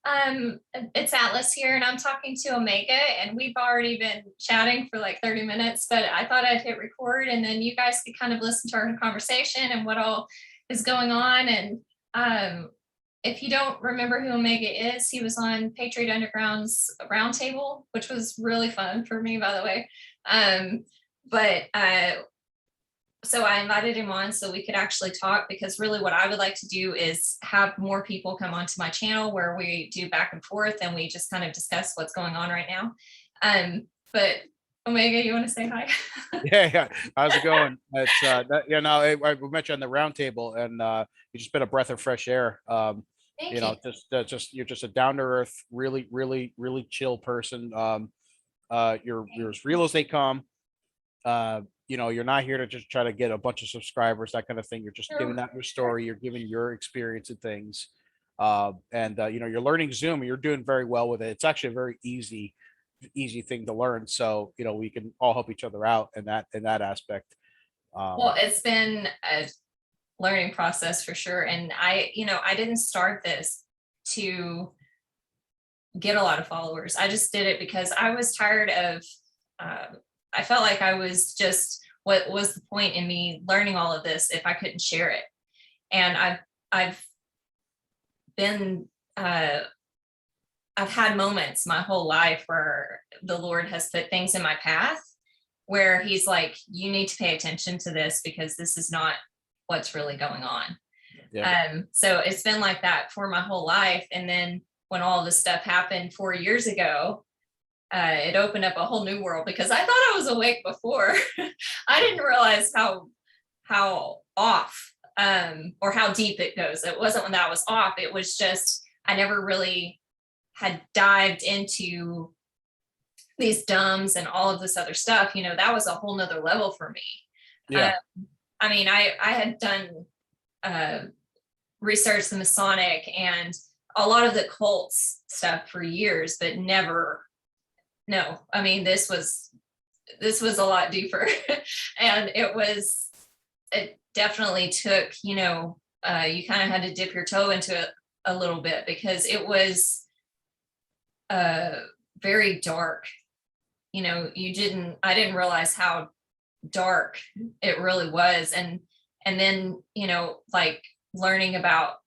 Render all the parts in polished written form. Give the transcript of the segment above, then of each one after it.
It's Atlas here, and I'm talking to Omega, and we've already been chatting for like 30 minutes, but I thought I'd hit record, and then you guys could kind of listen to our conversation and what all is going on. And if you don't remember who Omega is, he was on Patriot Underground's Roundtable, which was really fun for me, by the way. But so I invited him on so we could actually talk, because really what I would like to do is have more people come onto my channel where we do back and forth and we just kind of discuss what's going on right now. But Omega, you want to say hi? Yeah. How's it going? It's we met you on the round table, and you just been a breath of fresh air. Thank you. Just you're just a down to earth, really chill person. You're as real as they come. You're not here to just try to get a bunch of subscribers, that kind of thing. You're just giving out your story. You're giving your experience and things. You're learning Zoom, and you're doing very well with it. It's actually a very easy thing to learn. So, we can all help each other out in that aspect. Well, it's been a learning process for sure. And I didn't start this to get a lot of followers. I just did it because I was tired of, I felt like I was just, what was the point in me learning all of this if I couldn't share it? And I've been, I've had moments my whole life where the Lord has put things in my path where he's like, you need to pay attention to this because this is not what's really going on. Yeah. So it's been like that for my whole life. And then when all this stuff happened 4 years ago, it opened up a whole new world, because I thought I was awake before. I didn't realize how off or how deep it goes. It wasn't when that was off. It was just, I never really had dived into these dumbs and all of this other stuff. That was a whole nother level for me. Yeah. I had done research the Masonic and a lot of the cults stuff for years, but never. No, this was a lot deeper. And it definitely took, you kind of had to dip your toe into it a little bit, because it was very dark. I didn't realize how dark it really was. And then, like learning about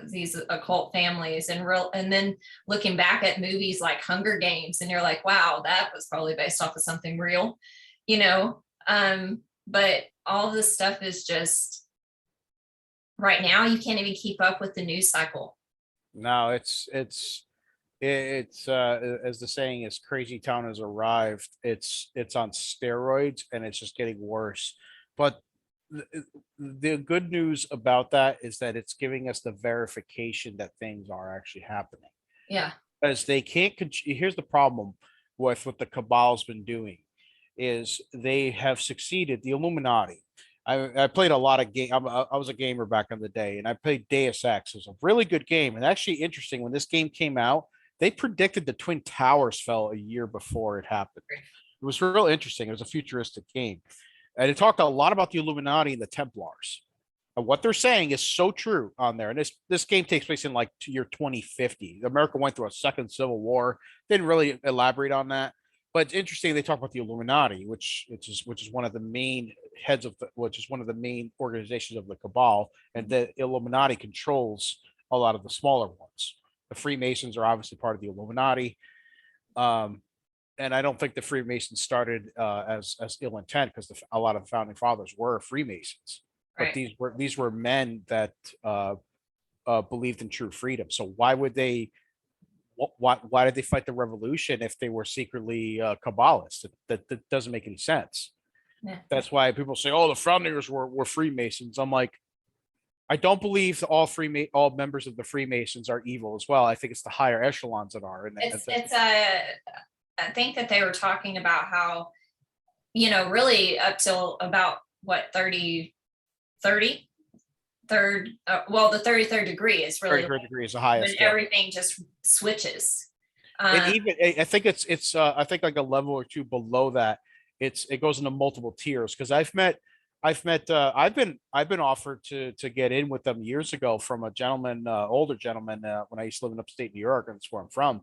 these occult families and then looking back at movies like Hunger Games, and you're like, wow, that was probably based off of something real, but all this stuff is just, right now you can't even keep up with the news cycle. No, it's as the saying is, crazy town has arrived. It's on steroids, and it's just getting worse. But the good news about that is that it's giving us the verification that things are actually happening. Yeah. Because they can't. Here's the problem with what the cabal's been doing, is they have succeeded. The Illuminati. I played a lot of game. I was a gamer back in the day, and I played Deus Ex. It was a really good game, and actually interesting. When this game came out, they predicted the Twin Towers fell a year before it happened. It was real interesting. It was a futuristic game. And it talked a lot about the Illuminati and the Templars. And what they're saying is so true on there. And this game takes place in like year 2050. America went through a second civil war. Didn't really elaborate on that. But it's interesting, they talk about the Illuminati, which is one of the main heads of which is one of the main organizations of the cabal. And the Illuminati controls a lot of the smaller ones. The Freemasons are obviously part of the Illuminati. And I don't think the Freemasons started as ill intent, because a lot of the founding fathers were Freemasons, but these were men that believed in true freedom. So why did they fight the revolution if they were secretly Kabbalists? That doesn't make any sense. Yeah. That's why people say, "Oh, the founders were Freemasons." I'm like, I don't believe all members of the Freemasons are evil as well. I think it's the higher echelons that are. And I think that they were talking about how, really up till about what, 30, third, the 33rd degree is really 33rd degree is the highest. When everything just switches. And even I think it's I think like a level or two below that, it goes into multiple tiers, because I've met I've been offered to get in with them years ago from a gentleman, older gentleman, when I used to live in upstate New York, and that's where I'm from.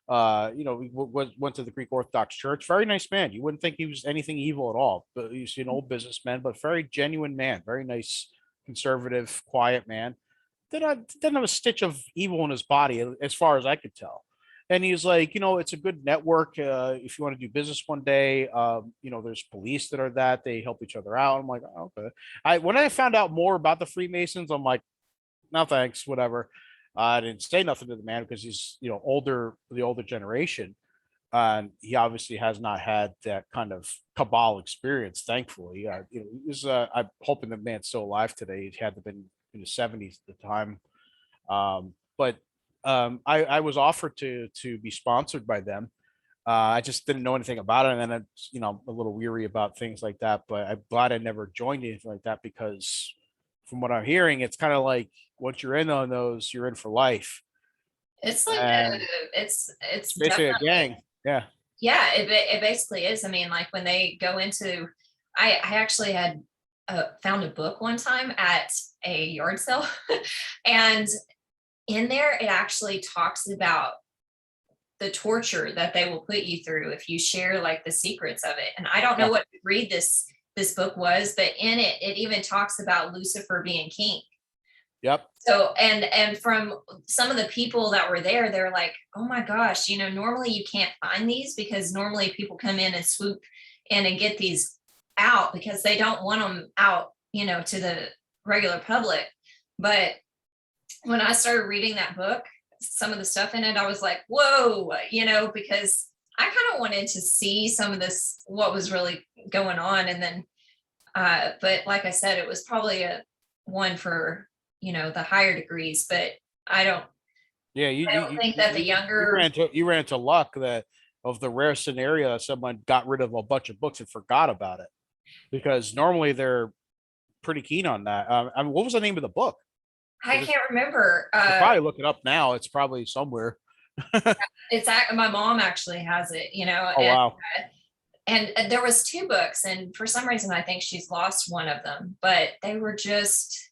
We went to the Greek Orthodox Church. Very nice man. You wouldn't think he was anything evil at all, but he's an old businessman, but very genuine man. Very nice, conservative, quiet man. Didn't have a stitch of evil in his body, as far as I could tell. And he's like, it's a good network. If you want to do business one day, there's police that are that they help each other out. I'm like, oh, okay. When I found out more about the Freemasons, I'm like, no thanks, whatever. I didn't say nothing to the man because he's older, the older generation, and he obviously has not had that kind of cabal experience. Thankfully, I'm hoping the man's still alive today. He had to been in the 70s at the time, but I was offered to be sponsored by them. I just didn't know anything about it, and then I'm a little weary about things like that. But I'm glad I never joined anything like that because, from what I'm hearing, it's kind of like once you're in on those, you're in for life, It's like and it's it's basically a definitely, gang. Yeah. yeah, it basically is. I mean, like when they go into, I actually had found a book one time at a yard sale, and in there it actually talks about the torture that they will put you through if you share like the secrets of it. And I don't know Yeah. what read this book was, but in it it even talks about Lucifer being king. Yep. So and from some of the people that were there, they're like, oh my gosh, normally you can't find these because normally people come in and swoop in and get these out because they don't want them out, to the regular public. But when I started reading that book, some of the stuff in it, I was like, whoa, because I kind of wanted to see some of this, what was really going on. And then, but like I said, it was probably a one for, the higher degrees, but I don't, Yeah. I don't think that the younger, You ran into luck that of the rare scenario that someone got rid of a bunch of books and forgot about it, because normally they're pretty keen on that. I mean, what was the name of the book? I can't remember. You probably look it up now. It's probably somewhere. My mom actually has it, Oh wow. and there was two books, and for some reason I think she's lost one of them, but they were just,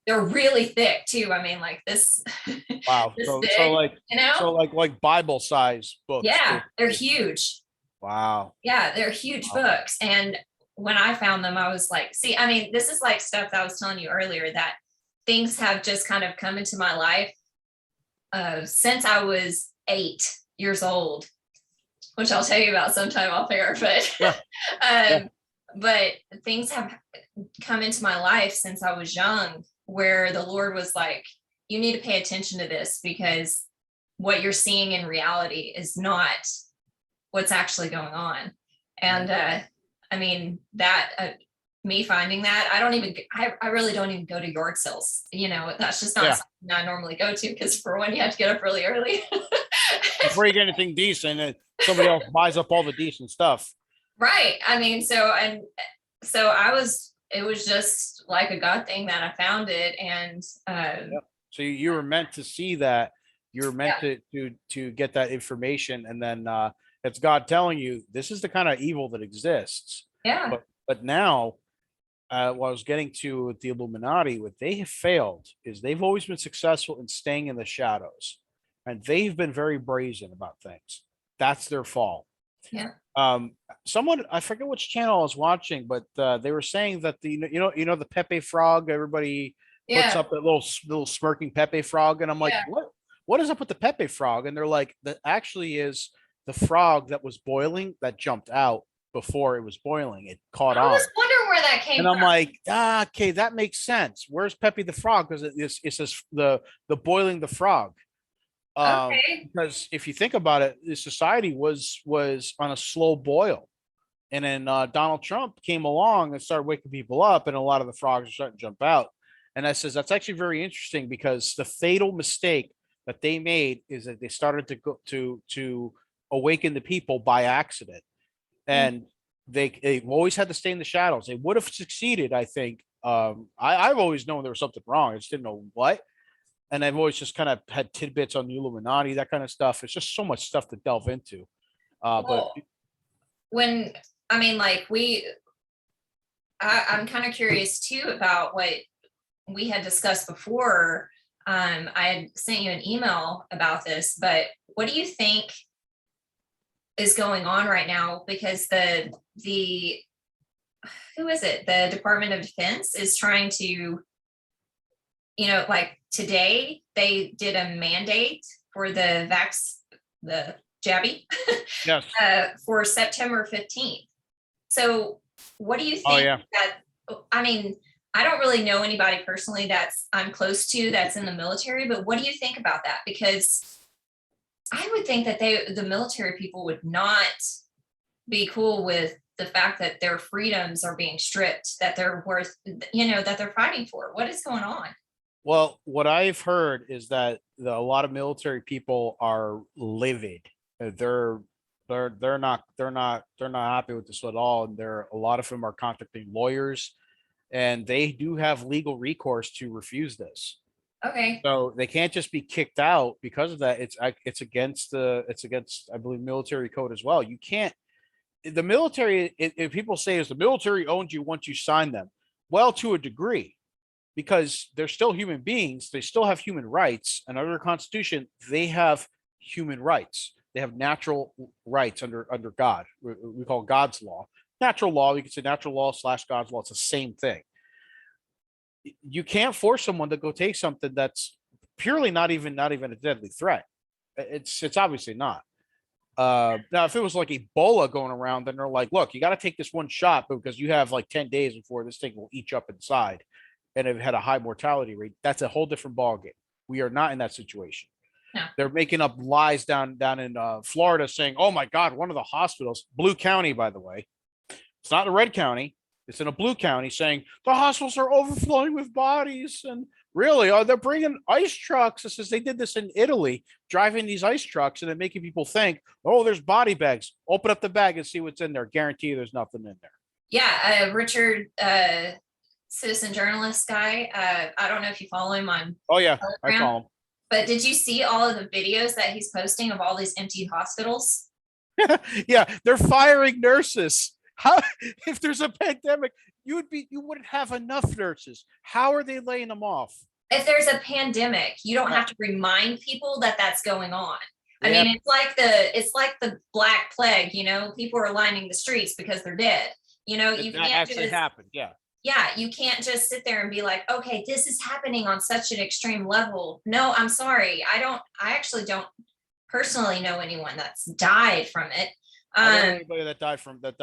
they're really thick too. I mean, like this, Wow. this So big, like Bible size books. yeah, they're Basically. huge. Wow. Yeah, they're huge Wow. books. And when I found them, I was like, see, I mean, this is like stuff that I was telling you earlier, that things have just kind of come into my life since I was 8 years old, which I'll tell you about sometime off air, but Yeah. Yeah. but things have come into my life since I was young, where the Lord was like, you need to pay attention to this because what you're seeing in reality is not what's actually going on. And I mean, that me finding that, I really don't even go to yard sales. That's just not Yeah. something I normally go to because for one, you have to get up really early. Before you get anything decent, somebody else buys up all the decent stuff. Right. I mean, so it was just like a God thing that I found it. And Yep. So you were meant to see that. You were meant yeah, to get that information, and then it's God telling you this is the kind of evil that exists. yeah, But now, what I was getting to with the Illuminati, what they have failed is they've always been successful in staying in the shadows, and they've been very brazen about things. That's their fault. yeah, Um, Someone, I forget which channel I was watching, but they were saying that the Pepe frog. Everybody puts yeah, up that little smirking Pepe frog, and I'm like, yeah. what is up with the Pepe frog? And they're like, that actually is the frog that was boiling that jumped out before it was boiling. It caught I was on. wondering where that And came I'm from. like, okay, that makes sense. Where's Pepe the Frog? Because it says the boiling the frog. Okay. Because if you think about it, the society was on a slow boil, and then Donald Trump came along and started waking people up, and a lot of the frogs are starting to jump out. And I says that's actually very interesting because the fatal mistake that they made is that they started to go to awaken the people by accident, Mm. and they've always had to stay in the shadows. They would have succeeded, I think. I've always known there was something wrong. I just didn't know what. And I've always just kind of had tidbits on the Illuminati, that kind of stuff. It's just so much stuff to delve into. But Well, when I mean, like I'm kind of curious too about what we had discussed before. I had sent you an email about this, but what do you think is going on right now? Because the who is it? The Department of Defense is trying to, like today they did a mandate for the jabby Yes. for September 15th. So what do you Oh think yeah. that, I mean, I don't really know anybody personally I'm close to that's in the military, but what do you think about that? Because I would think that the military people would not be cool with the fact that their freedoms are being stripped, that they're worth, that they're fighting for. What is going on? Well, what I've heard is that a lot of military people are livid. They're not happy with this at all, and a lot of them are contacting lawyers, and they do have legal recourse to refuse this. Okay. So they can't just be kicked out because of that. It's against I believe military code as well. You can't the military. If people say is the military owns you once you sign them, well, to a degree, because they're still human beings. They still have human rights, and under the Constitution, they have human rights. They have natural rights under God. We call God's law natural law. You can say natural law / God's law. It's the same thing. You can't force someone to go take something that's purely not even a deadly threat. It's obviously not. Now, if it was like Ebola going around, then they're like, look, you got to take this one shot because you have like 10 days before this thing will eat you up inside, and it had a high mortality rate. That's a whole different ballgame. We are not in that situation. No. They're making up lies down in Florida, saying, "Oh my God, one of the hospitals, Blue County, by the way, it's not a red county, it's in a blue county," saying the hospitals are overflowing with bodies. And really, they're bringing ice trucks. It says they did this in Italy, driving these ice trucks, and then making people think, "Oh, there's body bags. Open up the bag and see what's in there. Guarantee you, there's nothing in there." Yeah, Richard, citizen journalist guy. I don't know if you follow him on Oh yeah, I Telegram, follow but did you see all of the videos that he's posting of all these empty hospitals? them. Yeah, they're firing nurses. How, if there's a pandemic, you wouldn't have enough nurses. How are they laying them off? If there's a pandemic, you don't have to remind people that that's going on. I Yeah. mean, it's like the Black Plague. People are lining the streets because they're dead. You That can't actually just, happened. Yeah. yeah, you can't just sit there and be like, okay, this is happening on such an extreme level. No, I'm sorry. I actually don't personally know anyone that's died from it. I don't know anybody that died from the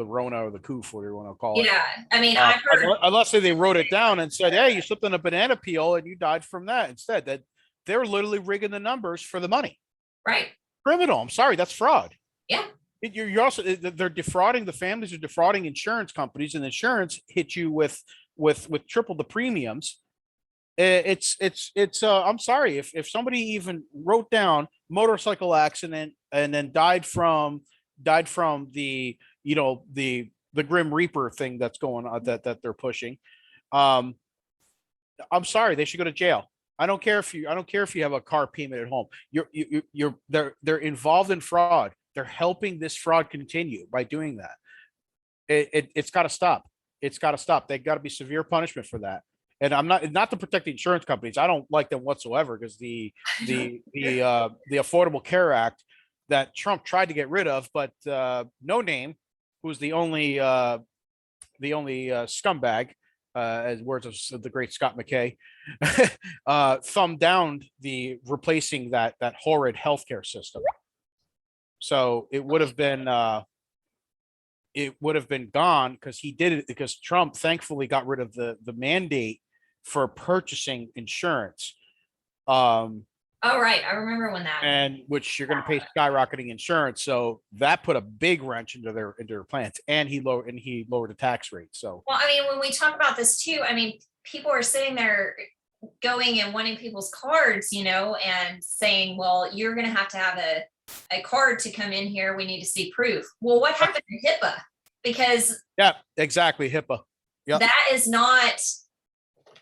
Rona or the Coof, whatever you want to call it. Yeah, I mean, I've heard, Unless they wrote it down and said, "Hey, you slipped on a banana peel and you died from that." Instead, that they're literally rigging the numbers for the money. right. Criminal. I'm sorry, that's fraud. Yeah. You're also they're defrauding the families, are defrauding insurance companies, and insurance hit you with triple the premiums. It's I'm sorry, if somebody even wrote down motorcycle accident and then died from the the Grim Reaper thing that's going on, that they're pushing. I'm sorry, they should go to jail. I don't care if you have a car payment at home. They're involved in fraud. They're helping this fraud continue by doing that. It's got to stop. It's got to stop. They got to be severe punishment for that. And I'm not to protect the insurance companies. I don't like them whatsoever, because the Affordable Care Act that Trump tried to get rid of, but No Name, who's the only scumbag, as words of the great Scott McKay, thumbed down the replacing that horrid healthcare system. So it would have been gone, because he did it because Trump thankfully got rid of the mandate for purchasing insurance. Oh, right. I remember when that. And which you're going to pay skyrocketing insurance. So that put a big wrench into their plans, and he lowered the tax rate. So, well, I mean, when we talk about this too, I mean, people are sitting there going and wanting people's cards, and saying, well, you're going to have a card to come in here. We need to see proof. Well, what happened to HIPAA? Because yeah, exactly. HIPAA. Yeah. That is not.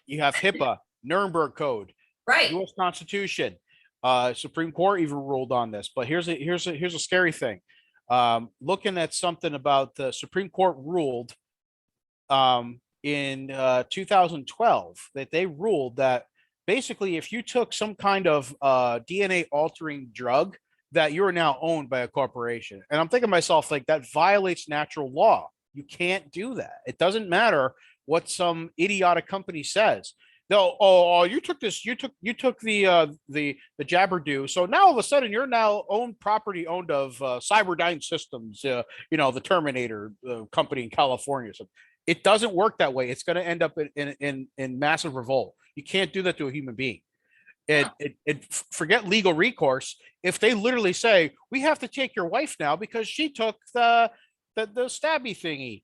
You have HIPAA, Nuremberg Code, right. U.S. Constitution. Supreme Court even ruled on this. But here's a scary thing. Looking at something about the Supreme Court ruled in 2012 that they ruled that basically if you took some kind of DNA altering drug, that you are now owned by a corporation. And I'm thinking to myself, like, that violates natural law. You can't do that. It doesn't matter what some idiotic company says. No, oh, you took this, you took the Jabberdo. So now all of a sudden you're now owned property owned of Cyberdyne Systems, the Terminator company in California. So it doesn't work that way. It's going to end up in massive revolt. You can't do that to a human being. Forget legal recourse. If they literally say we have to take your wife now because she took the stabby thingy,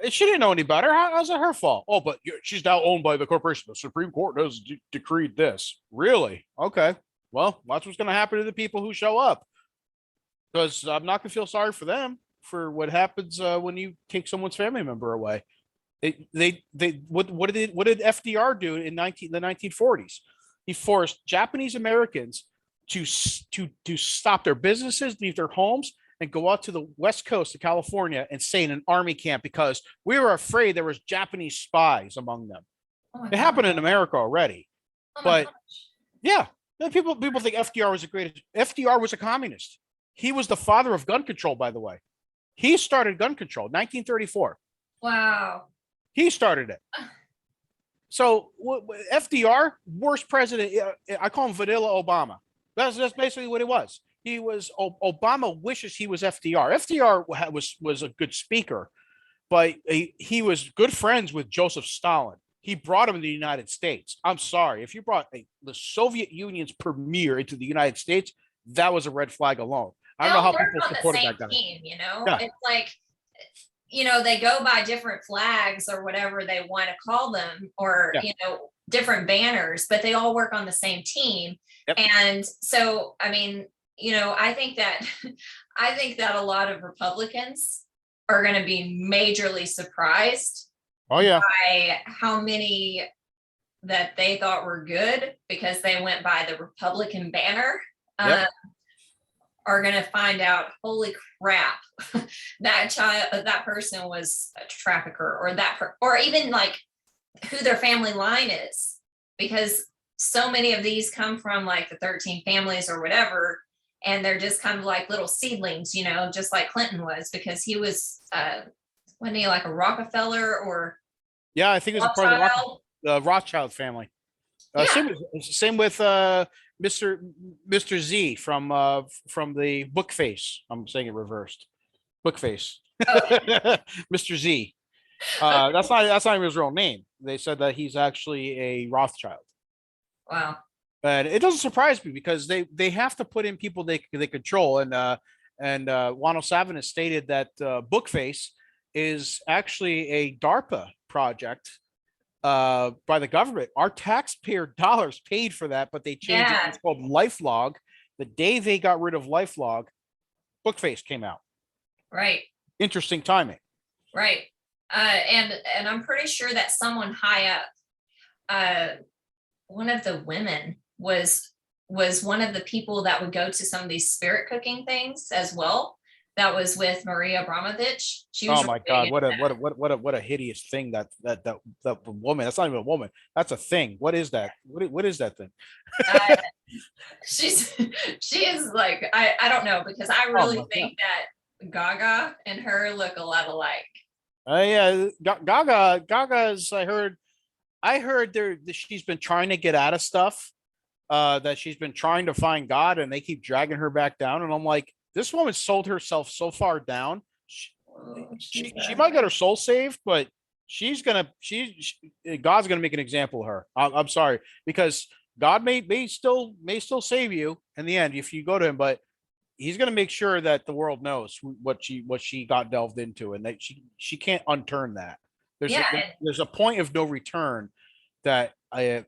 she didn't know any better. How's it her fault? Oh, but she's now owned by the corporation. The Supreme Court has decreed this. Really? Okay. Well, that's what's going to happen to the people who show up. Because I'm not going to feel sorry for them for what happens when you take someone's family member away. What did FDR do in the 1940s? He forced Japanese Americans to stop their businesses, leave their homes, and go out to the west coast of California and stay in an army camp because we were afraid there was Japanese spies among them. It happened in America already, but yeah, people think FDR was the greatest. FDR was a communist. He was the father of gun control, by the way. He started gun control, 1934. Wow. He started it. So FDR, worst president. I call him Vanilla Obama. That's basically what it was. He was Obama wishes he was FDR. FDR was a good speaker, but he was good friends with Joseph Stalin. He brought him to the United States. I'm sorry, if you brought the Soviet Union's premier into the United States, that was a red flag alone. I don't know how people supported that guy. Team, It's like, they go by different flags or whatever they want to call them, or different banners, but they all work on the same team. Yep. And so, I mean, I think that a lot of Republicans are going to be majorly surprised by how many that they thought were good because they went by the Republican banner. Yep. Are going to find out, holy crap, that person was a trafficker, or even like who their family line is, because so many of these come from like the 13 families or whatever. And they're just kind of like little seedlings, just like Clinton was, because he was, wasn't he like a Rockefeller or? Yeah, I think it was part of the Rothschild family. Same with Mr. Z from the Bookface. I'm saying it reversed. Bookface. Oh. Mr. Z. That's not even his real name. They said that he's actually a Rothschild. Wow. But it doesn't surprise me because they have to put in people they control. And Wano Savin has stated that Bookface is actually a DARPA project by the government. Our taxpayer dollars paid for that, but they changed it. It's called LifeLog. The day they got rid of LifeLog, Bookface came out. Right. Interesting timing. Right. And I'm pretty sure that someone high up, one of the women was one of the people that would go to some of these spirit cooking things as well. That was with Maria Abramovich. She was God! What a hideous thing that woman. That's not even a woman. That's a thing. What is that? What is that thing? She is like, I don't know, because I really think that Gaga and her look a lot alike. Yeah, Gaga's. I heard she's been trying to get out of stuff. That she's been trying to find God, and they keep dragging her back down. And I'm like, this woman sold herself so far down. She might get her soul saved, but God's gonna make an example of her. I'm sorry, because God may still save you in the end if you go to him, but he's gonna make sure that the world knows what she got delved into, and that she can't unturn that. There's a point of no return that I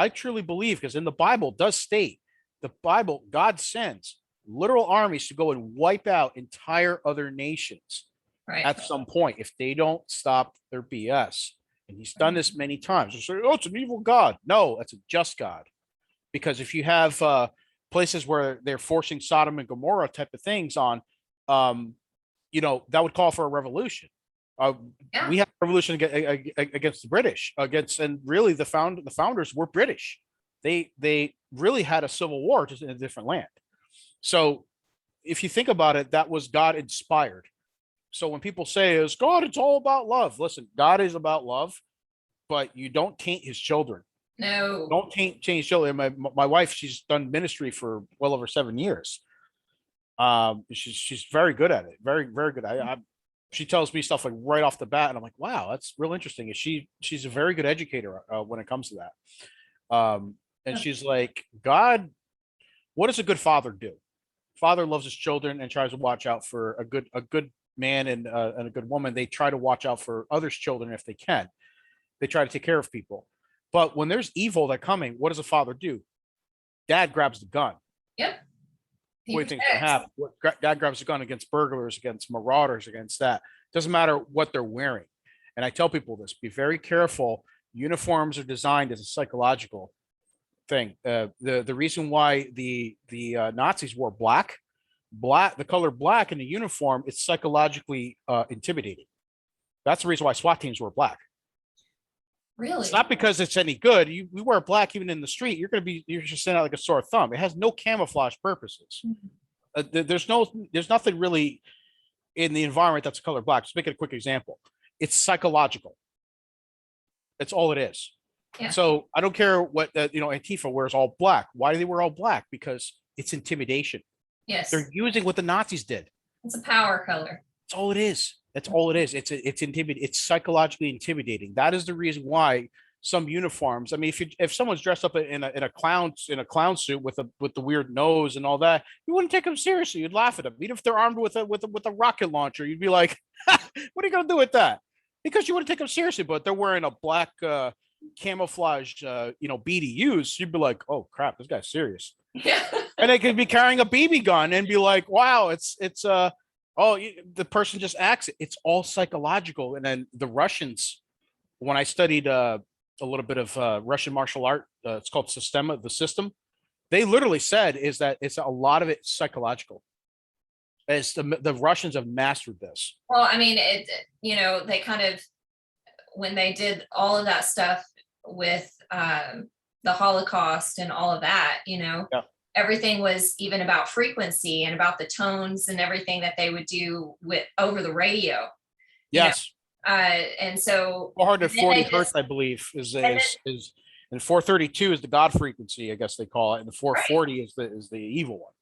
truly believe, because in the Bible does state, God sends literal armies to go and wipe out entire other nations at some point if they don't stop their BS. And he's done this many times. They say, oh, it's an evil God. No, that's a just God. Because if you have places where they're forcing Sodom and Gomorrah type of things on, um, that would call for a revolution. Uh, Yeah. we had a revolution against the British, and really the founders were British. They really had a civil war just in a different land. So if you think about it, that was God inspired. So when people say, "Is God? It's all about love." Listen, God is about love, but you don't taint His children. No. Don't change children. My wife, she's done ministry for well over 7 years. She's very good at it. Very, very good. She tells me stuff like right off the bat, and I'm like, wow, that's real interesting. She's a very good educator when it comes to that. And she's like, God, what does a good father do? Father loves his children and tries to watch out for a good man and a good woman. They try to watch out for others' children if they can. They try to take care of people. But when there's evil that coming, what does a father do? Dad grabs the gun. Yep. What do you think's gonna happen? Dad grabs the gun against burglars, against marauders, against that. Doesn't matter what they're wearing. And I tell people this: be very careful. Uniforms are designed as a psychological thing. The reason why the Nazis wore black, the color black in the uniform, it's psychologically intimidating. That's the reason why SWAT teams were black. Really? It's not because it's any good. You wear black even in the street, you're just sitting out like a sore thumb. It has no camouflage purposes. There's nothing really in the environment that's color black. Just make it a quick example. It's psychological. That's all it is. Yeah. So I don't care what Antifa wears all black. Why do they wear all black? Because it's intimidation. Yes. They're using what the Nazis did. It's a power color. That's all it is. That's all it is. It's intimidating. It's psychologically intimidating. That is the reason why some uniforms. I mean, if someone's dressed up in a clown suit with the weird nose and all that, you wouldn't take them seriously. You'd laugh at them. Even if they're armed with a rocket launcher, you'd be like, "What are you gonna do with that?" Because you wouldn't take them seriously. But they're wearing a black camouflage, BDUs. You'd be like, "Oh crap, this guy's serious." Yeah. And they could be carrying a BB gun and be like, "Wow, it's the person just acts." It's all psychological. And then the Russians, when I studied a little bit of Russian martial art, it's called the system. They literally said is that it's a lot of it psychological. As the Russians have mastered this. Well, I mean, they kind of, when they did all of that stuff with the Holocaust and all of that, Yeah. everything was even about frequency and about the tones and everything that they would do over the radio. Yes. And so 440 hertz, I believe, is and 432 is the God frequency, I guess they call it, and the 440 is the evil one.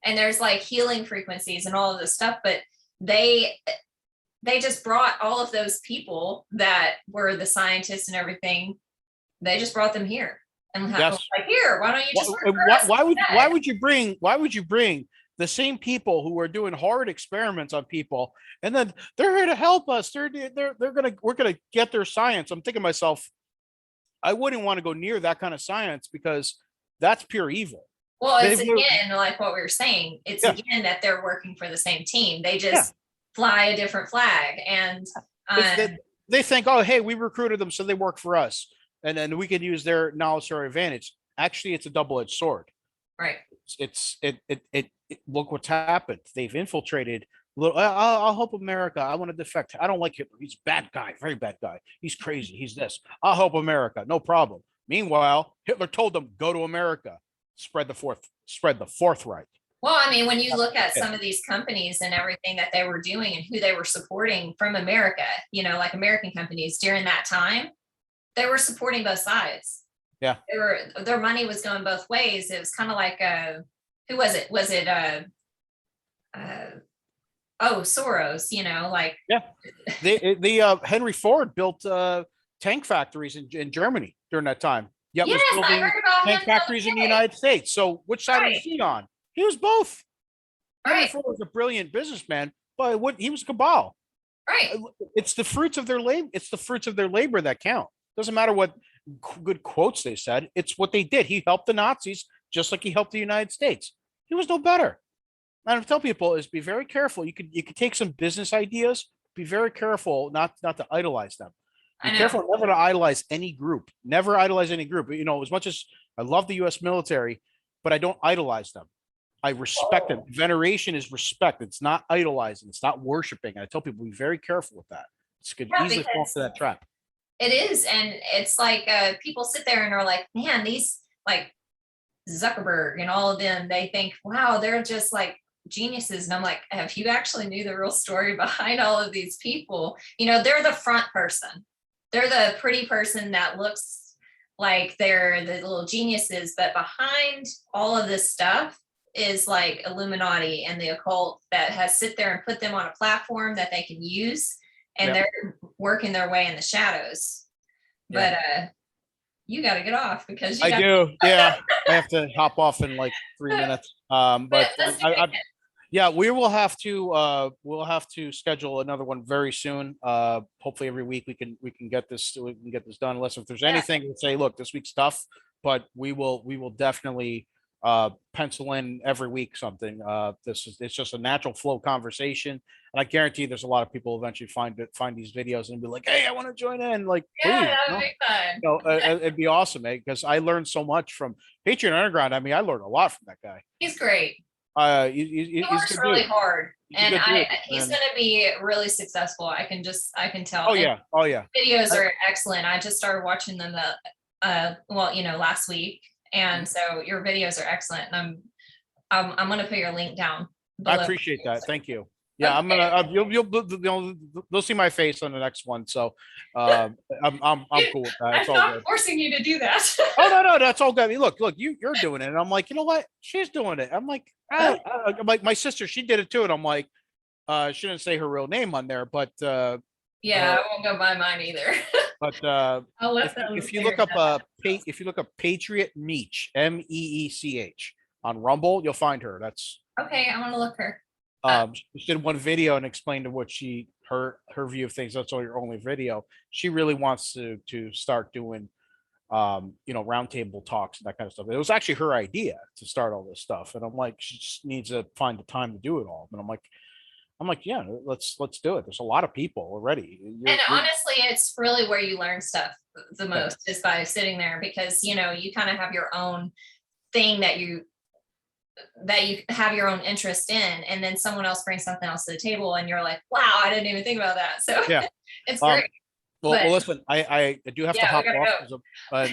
And there's like healing frequencies and all of this stuff, but they just brought all of those people that were the scientists and everything. They just brought them here and Yes. like, here, why don't you just why would you bring the same people who are doing hard experiments on people, and then they're here to help us? We're gonna get their science. I'm thinking to myself, I wouldn't want to go near that kind of science because that's pure evil. Well, it's again like what we were saying. It's again that they're working for the same team. They just fly a different flag, and they think, oh, hey, we recruited them, so they work for us, and then we can use their knowledge to our advantage. Actually, it's a double-edged sword. Right. Look what's happened. They've infiltrated. I'll help America. I want to defect. I don't like Hitler. He's a bad guy, very bad guy. He's crazy. He's this. I'll help America. No problem. Meanwhile, Hitler told them, go to America. Spread the fourth Reich. Well, I mean, when you look at some of these companies and everything that they were doing and who they were supporting from America, like American companies during that time, they were supporting both sides. Yeah. Their money was going both ways. It was kind of like who was it? Was it Soros, like. Yeah. The Henry Ford built tank factories in Germany during that time. Yet yes, was building I heard about tank factories in the United States. So which side was he on? He was both. Henry Ford was a brilliant businessman, but he was cabal. Right. It's the fruits of their labor. It's the fruits of their labor that count. Doesn't matter what good quotes they said. It's what they did. He helped the Nazis just like he helped the United States. He was no better. And I tell people is be very careful. You could take some business ideas. Be very careful not to idolize them. Be careful never to idolize any group. Never idolize any group. As much as I love the U.S. military, but I don't idolize them. I respect them. Veneration is respect. It's not idolizing. It's not worshiping. And I tell people be very careful with that. It could Yeah, easily fall because into that trap. it is, and it's like people sit there and are like, man, these like Zuckerberg and all of them, they think, wow, they're just like geniuses. And I'm like, if you actually knew the real story behind all of these people, they're the front person. They're the pretty person that looks like they're the little geniuses, but behind all of this stuff is like Illuminati and the occult that has sit there and put them on a platform that they can use, and Yep. they're working their way in the shadows. Yeah. But you got to get off because you I got. do. Yeah. I have to hop off in like 3 minutes. But Let's do I, it. yeah, we'll have to schedule another one very soon. Hopefully every week we can get this done. Unless if there's Yeah. anything to say, look, this week's tough, but we will definitely pencil in every week something. It's just a natural flow conversation. And I guarantee there's a lot of people eventually find these videos and be like, hey, I want to join in. Like, Yeah, please, that would be fun. it'd be awesome, eh? Because I learned so much from Patriot Underground. I mean, I learned a lot from that guy. He's great. He He's a works good really dude. hard, He's a and good dude. he's And going to be really successful. I can tell. oh And yeah, oh yeah. videos I- are excellent. I just started watching them well, last week, and Mhm. so your videos are excellent. And I'm going to put your link down I below. appreciate that. Thank you. Yeah, I'm Okay. gonna. You'll see my face on the next one. So, I'm cool with that. It's I'm all not good. forcing you to do that. Oh no, that's all good. Look, you're doing it, and I'm like, you know what? She's doing it. I'm like, I'm like my sister. She did it too, and I'm like, she didn't say her real name on there, but Yeah, uh, I won't go by mine either. but I'll let if them if you figure look up that out. if you look up Patriot Meech Meech on Rumble, you'll find her. That's Okay, I'm gonna look her up. she did one video and explained to what her view of things. That's all your only video. She really wants to start doing roundtable talks and that kind of stuff. It was actually her idea to start all this stuff, and I'm like, she just needs to find the time to do it all. And I'm like, yeah, let's do it. There's a lot of people already. And honestly, it's really where you learn stuff the Yeah. most is by sitting there, because you kind of have your own thing that you have your own interest in, and then someone else brings something else to the table and you're like, wow, I didn't even think about that. So Yeah. it's Um, great. well, listen, I do have to Yeah, we hop gotta off,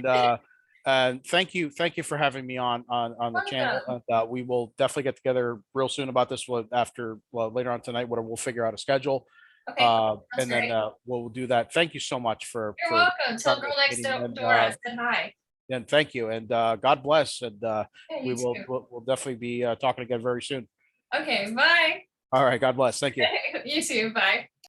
go. and thank you for having me on the channel. Welcome. And we will definitely get together real soon about this. Later on tonight, whatever, we'll figure out a schedule. Okay, that's And then great. we'll do that. Thank you so much You're welcome. Tell girl next participating, door I said hi. and thank you, and God bless, and Yeah, we you will too. we'll definitely be talking again very soon. Okay, bye. All right, God bless. Thank you. You too. Bye.